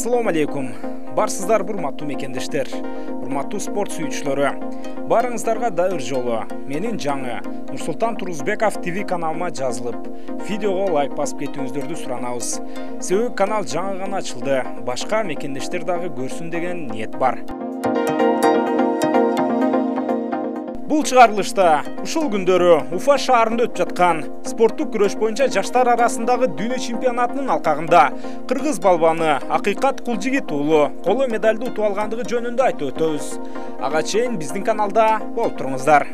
Assalamu алейкум. Барсыздар урматтуу мекендештер, урматтуу спорт сүйүүчүлөрү. Барыңыздарга дайыр жолу. Менин жаңы Нурсултан Турузбеков ТВ каналыма жазылып, видеого лайк басып кетүүңүздөрдү суранабыз. Себеби канал жаңы гана ачылды. Башка мекендештер дагы көрсүн деген ниет бар. Бул чыгарылышта ушул күндөрү Уфа шаарында өтүп жаткан спорттук күрөш боюнча жаштар арасындагы дүйнө чемпионатынын алкагында кыргыз балбаны Акыйкат Кулжигит уулу коло медалды утуп алгандыгы жөнүндө айтып өтөбүз. Ага чейин биздин каналда болуп туруңуздар.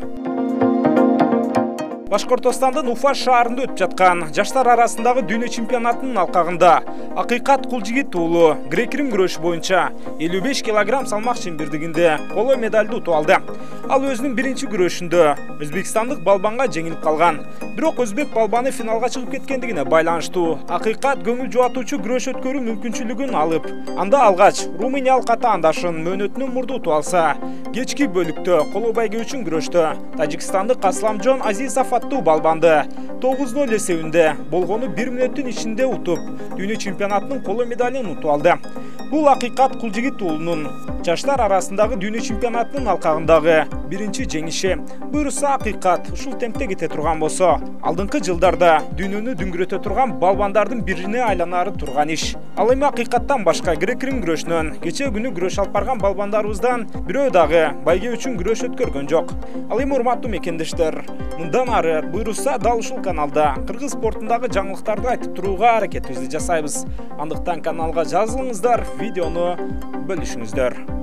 Башкортостандын Уфа шаарында өтүп жаткан жаштар арасындагы дүйнө чемпионатынын алкагында Акыйкат Кулжигит уулу грек-рим күрөшү боюнча 55 кг салмак чембирдигинде коло медалды утуп алды. Ал өзүнүн биринчи күрөшүндө өзбекстандык балбанга жеңилип калган. Бирок өзбек балбаны финалга чыгып кеткендигине байланыштуу Акыйкат көңүл жубатуучу күрөш өткөрүү мүмкүнчүлүгүн алып, анда алгач румыниялык атаандашын мөөнөтүнөн мурда утуп алса, кечки бөлүктө коло байге үчүн күрөштө тажикстандык Асламжон Азизов аттуу балбанды 9-0 эсебинде болгону 1 мүнөттүн ичинде утуп, дүйнө чемпионатынын коло медалын утуп алды. Бул Акыйкат Кулжигит уулунун жаштар арасындагы дүйнө чемпионатынын алкагындагы биринчи жеңиши. Буюрса Акыйкат ушул темпте кете турган болсо, алдыңкы жылдарда дүйнөнү дүңгүрөтө турган балбандардын бирине айланары турган иш. Ал эми Акыйкаттан башка грек-рим күрөшүнөн кече күнү күрөш алып барган балбандарыбыздан бирөө дагы байге үчүн күрөш өткөргөн жок. Ал эми урматтуу мекендештер, мындан ары буюрса дал ушул каналда кыргыз спортундагы жаңылыктарды айтып турууга аракетибизди жасайбыз. Андыктан каналга жазылыңыздар, видеону бөлүшүңүздөр.